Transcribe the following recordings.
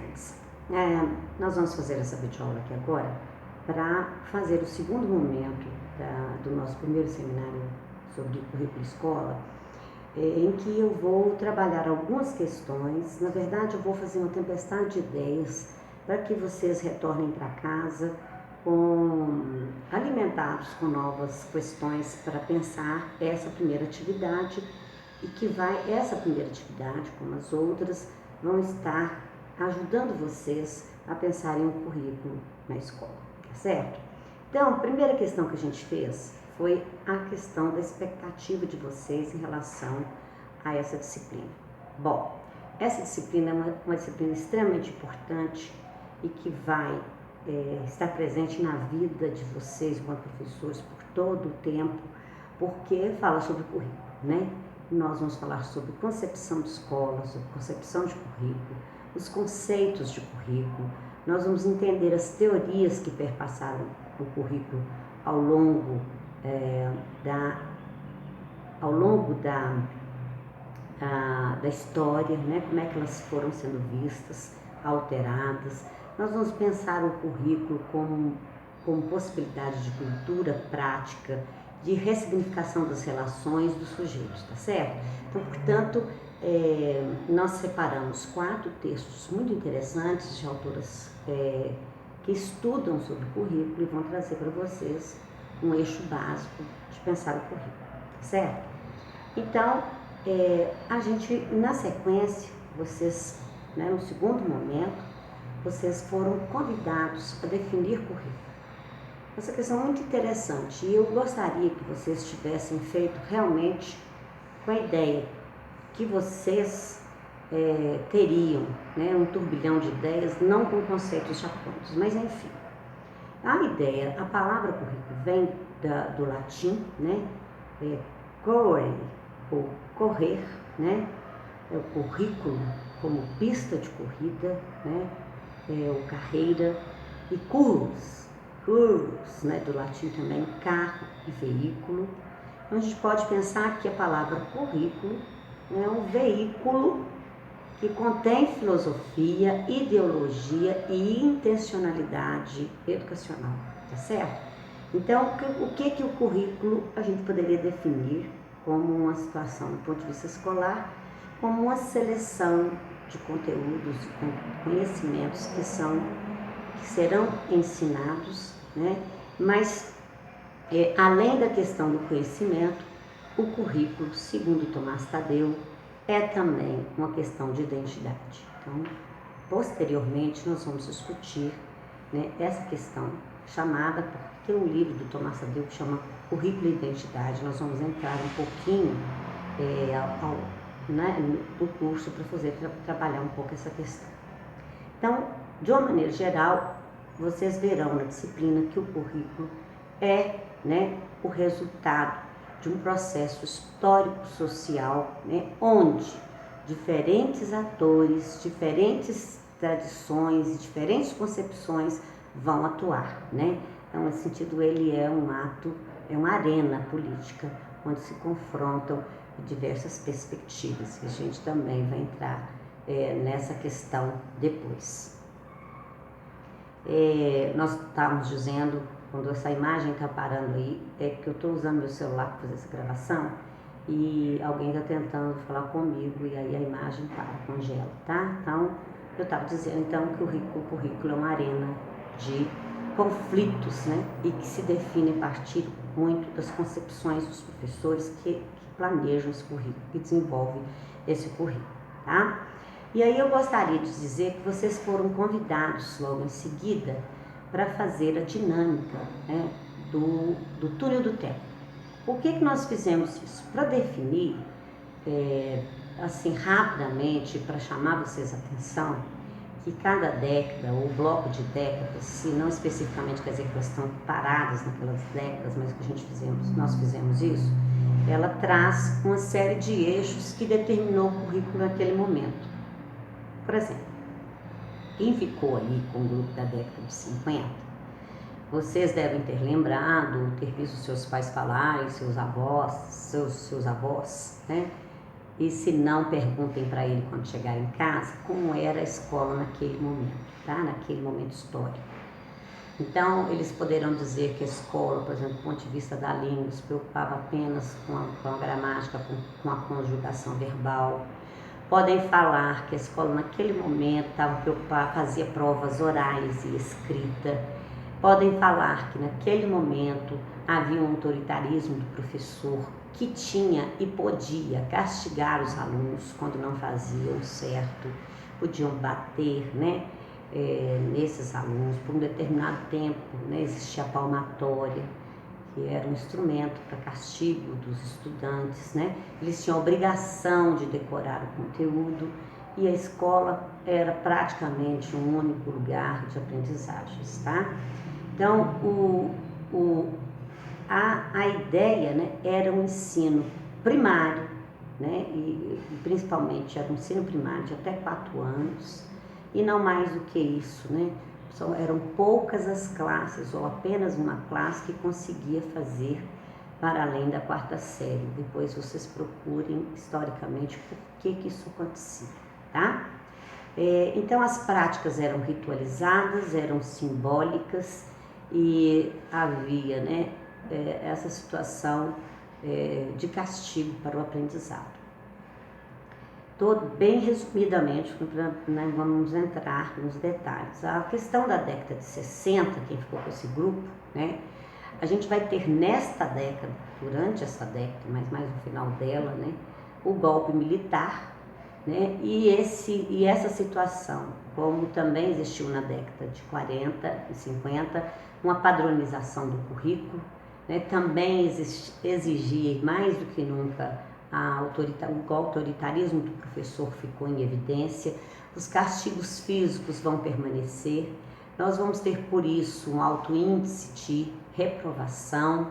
estudantes. Nós vamos fazer essa videoaula aqui agora para fazer o segundo momento do nosso primeiro seminário sobre currículo escola, em que eu vou trabalhar algumas questões. Na verdade, eu vou fazer uma tempestade de ideias para que vocês retornem para casa alimentados com novas questões para pensar essa primeira atividade, e que essa primeira atividade, como as outras, vão estar ajudando vocês a pensarem um currículo na escola, tá certo? Então, a primeira questão que a gente fez foi a questão da expectativa de vocês em relação a essa disciplina. Bom, essa disciplina é uma disciplina extremamente importante e que vai estar presente na vida de vocês, enquanto professores, por todo o tempo, porque fala sobre currículo, né? Nós vamos falar sobre concepção de escola, sobre concepção de currículo, os conceitos de currículo. Nós vamos entender as teorias que perpassaram o currículo ao longo da história, né? Como é que elas foram sendo vistas, alteradas. Nós vamos pensar o currículo como possibilidade de cultura prática, de ressignificação das relações dos sujeitos, tá certo? Então, portanto, nós separamos 4 textos muito interessantes de autoras que estudam sobre currículo e vão trazer para vocês um eixo básico de pensar o currículo, tá certo? Então, a gente, na sequência, vocês, né, no segundo momento, vocês foram convidados a definir currículo. Essa questão é muito interessante e eu gostaria que vocês tivessem feito realmente com a ideia que vocês teriam, né, um turbilhão de ideias, não com conceitos já prontos, mas enfim. A palavra currículo vem do latim, né, correre, ou correr, né, é o currículo como pista de corrida, né, ou carreira, e cursus, né, do latim também, carro e veículo. Então, a gente pode pensar que a palavra currículo é um veículo que contém filosofia, ideologia e intencionalidade educacional, tá certo? Então, o que o currículo a gente poderia definir como uma situação, do ponto de vista escolar, como uma seleção de conteúdos e conhecimentos que serão ensinados, né? Mas, além da questão do conhecimento, o currículo, segundo Tomás Tadeu, é também uma questão de identidade. Então, posteriormente, nós vamos discutir, né, essa questão chamada, porque tem um livro do Tomás Tadeu que chama Currículo e Identidade. Nós vamos entrar um pouquinho no curso para trabalhar um pouco essa questão. Então, de uma maneira geral, vocês verão na disciplina que o currículo é, né, o resultado de um processo histórico-social, né, onde diferentes atores, diferentes tradições e diferentes concepções vão atuar, né? Então, nesse sentido, ele é uma arena política onde se confrontam diversas perspectivas, que a gente também vai entrar nessa questão depois. Nós estávamos dizendo, quando essa imagem está parando aí, é que eu estou usando meu celular para fazer essa gravação e alguém está tentando falar comigo e aí a imagem congela, tá? Então, eu estava dizendo então que o currículo é uma arena de conflitos, né? E que se define a partir muito das concepções dos professores que planejam esse currículo, que desenvolvem esse currículo, tá? E aí eu gostaria de dizer que vocês foram convidados logo em seguida para fazer a dinâmica, né, do túnel do tempo. Por que nós fizemos isso? Para definir, assim, rapidamente, para chamar vocês a atenção, que cada década, ou bloco de décadas, se não especificamente quer dizer que elas estão paradas naquelas décadas, mas que nós fizemos isso, ela traz uma série de eixos que determinou o currículo naquele momento. Por exemplo, quem ficou aí com o grupo da década de 50, vocês devem ter lembrado, ter visto seus pais falarem, seus avós, né? E se não, perguntem para ele quando chegar em casa como era a escola naquele momento, tá? Naquele momento histórico. Então, eles poderão dizer que a escola, por exemplo, do ponto de vista da língua, se preocupava apenas com a gramática, com a conjugação verbal. Podem falar que a escola naquele momento estava preocupada, fazia provas orais e escrita. Podem falar que naquele momento havia um autoritarismo do professor que tinha e podia castigar os alunos quando não faziam certo, podiam bater, né, nesses alunos por um determinado tempo, né, existia a palmatória, que era um instrumento para castigo dos estudantes, né? Eles tinham a obrigação de decorar o conteúdo e a escola era praticamente um único lugar de aprendizagens, tá? Então, a ideia, né, era um ensino primário, né, e principalmente era um ensino primário de até 4 anos e não mais do que isso, né? Eram poucas as classes ou apenas uma classe que conseguia fazer para além da 4ª série. Depois vocês procurem historicamente por que isso acontecia, tá? Então as práticas eram ritualizadas, eram simbólicas e havia, né, essa situação de castigo para o aprendizado. Bem resumidamente, né, vamos entrar nos detalhes. A questão da década de 60, quem ficou com esse grupo, né, a gente vai ter nesta década, durante essa década, mas mais no final dela, né, o golpe militar, né, e essa situação, como também existiu na década de 40 e 50, uma padronização do currículo, né, também exigia mais do que nunca o autoritarismo do professor ficou em evidência, os castigos físicos vão permanecer, nós vamos ter por isso um alto índice de reprovação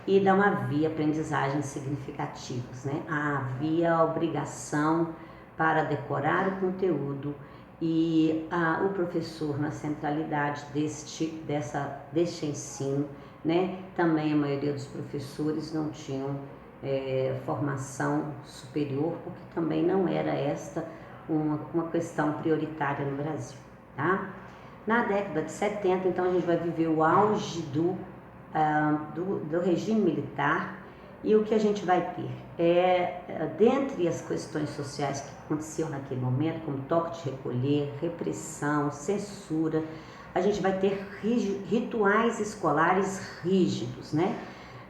e não havia aprendizagens significativas, né? Havia a obrigação para decorar o conteúdo e o professor na centralidade deste ensino, né? Também a maioria dos professores não tinham formação superior, porque também não era esta uma questão prioritária no Brasil, tá? Na década de 70, então, a gente vai viver o auge do regime militar e o que a gente vai ter dentre as questões sociais que aconteciam naquele momento, como toque de recolher, repressão, censura, a gente vai ter rituais escolares rígidos, né?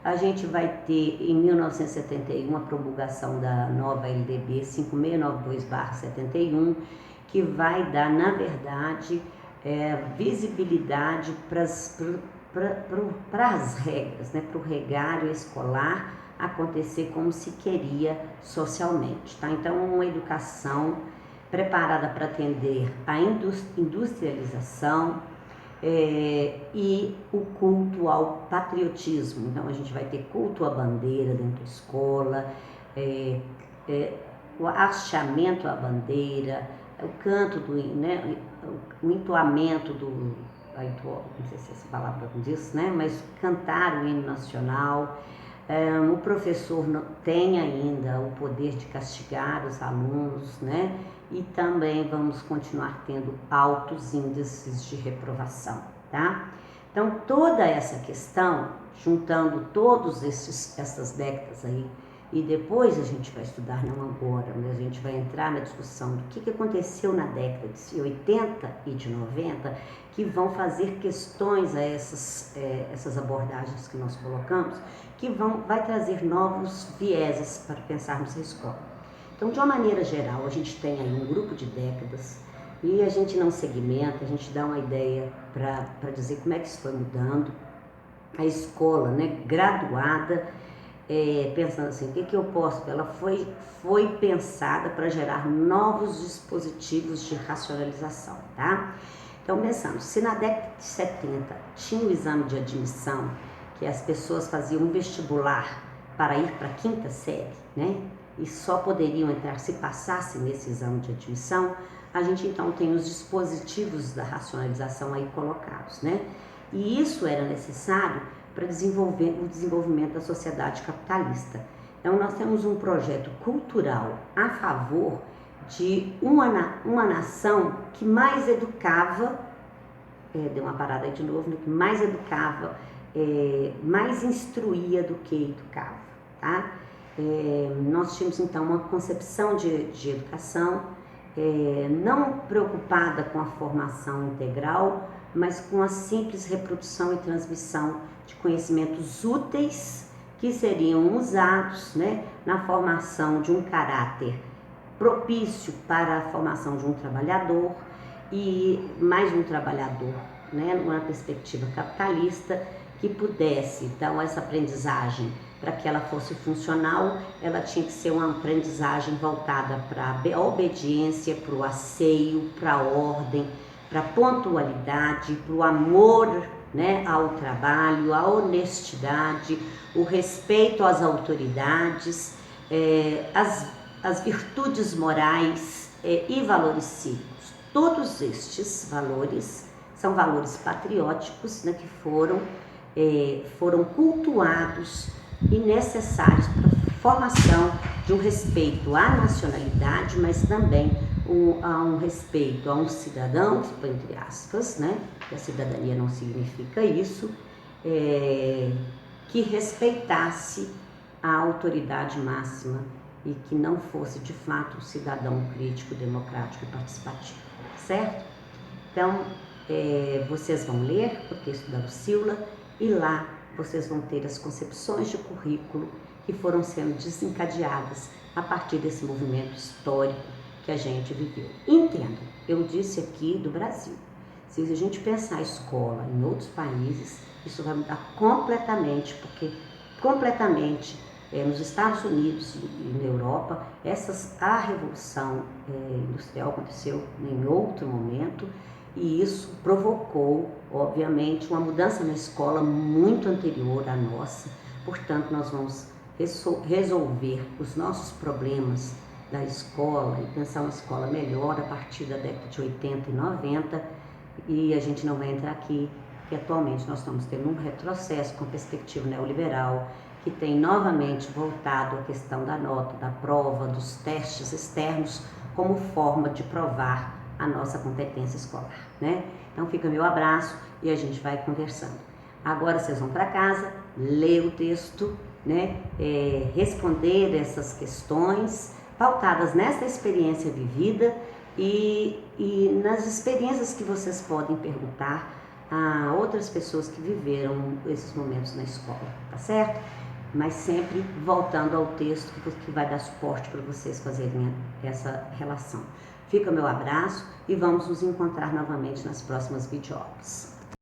A gente vai ter, em 1971, a promulgação da nova LDB 5692/71, que vai dar, na verdade, visibilidade para as regras, né, para o regário escolar acontecer como se queria socialmente, tá? Então, uma educação preparada para atender a industrialização, e o culto ao patriotismo. Então a gente vai ter culto à bandeira dentro da escola, o hasteamento à bandeira, o canto né, o entoamento não sei se essa palavra diz, né, mas cantar o hino nacional. O professor tem ainda o poder de castigar os alunos, né? E também vamos continuar tendo altos índices de reprovação, tá? Então, toda essa questão, juntando todas essas décadas aí, e depois a gente vai estudar, não agora, mas a gente vai entrar na discussão do que aconteceu na década de 80 e de 90, que vão fazer questões a essas abordagens que nós colocamos, que vai trazer novos vieses para pensarmos a escola. Então, de uma maneira geral, a gente tem aí um grupo de décadas e a gente não segmenta, a gente dá uma ideia para dizer como é que isso foi mudando. A escola, né, graduada, pensando assim, o que eu posso? Ela foi pensada para gerar novos dispositivos de racionalização, tá? Então, pensando, se na década de 70 tinha o exame de admissão, que as pessoas faziam um vestibular para ir para a 5ª série, né? E só poderiam entrar se passassem nesse exame de admissão, a gente então tem os dispositivos da racionalização aí colocados, né? E isso era necessário para desenvolver o desenvolvimento da sociedade capitalista. Então, nós temos um projeto cultural a favor de uma nação que mais educava, deu uma parada aí de novo, né, que mais educava, mais instruía do que educava, tá? Nós tínhamos então uma concepção de educação não preocupada com a formação integral, mas com a simples reprodução e transmissão de conhecimentos úteis que seriam usados, né, na formação de um caráter propício para a formação de um trabalhador e mais um trabalhador, né, numa perspectiva capitalista, que pudesse, então, essa aprendizagem, para que ela fosse funcional, ela tinha que ser uma aprendizagem voltada para a obediência, para o asseio, para a ordem, para a pontualidade, para o amor, né, ao trabalho, à honestidade, o respeito às autoridades, as virtudes morais e valores cívicos. Todos estes valores são valores patrióticos, né, que foram cultuados e necessários para a formação de um respeito à nacionalidade, mas também a um respeito a um cidadão, entre aspas, né, que a cidadania não significa isso, que respeitasse a autoridade máxima e que não fosse de fato um cidadão crítico, democrático e participativo, certo? Então, vocês vão ler o texto da Lucila e lá vocês vão ter as concepções de currículo que foram sendo desencadeadas a partir desse movimento histórico que a gente viveu. Entendam, eu disse aqui do Brasil. Se a gente pensar a escola em outros países, isso vai mudar completamente, porque completamente nos Estados Unidos e na Europa, a revolução industrial aconteceu em outro momento e isso provocou, obviamente, uma mudança na escola muito anterior à nossa. Portanto, nós vamos resolver os nossos problemas da escola e pensar uma escola melhor a partir da década de 80 e 90 e a gente não vai entrar aqui, porque atualmente nós estamos tendo um retrocesso com a perspectiva neoliberal que tem novamente voltado à questão da nota, da prova, dos testes externos como forma de provar a nossa competência escolar, né? Então fica meu abraço e a gente vai conversando. Agora vocês vão para casa, ler o texto, né? Responder essas questões pautadas nessa experiência vivida e nas experiências que vocês podem perguntar a outras pessoas que viveram esses momentos na escola, tá certo? Mas sempre voltando ao texto que vai dar suporte para vocês fazerem essa relação. Fica meu abraço e vamos nos encontrar novamente nas próximas videoaulas.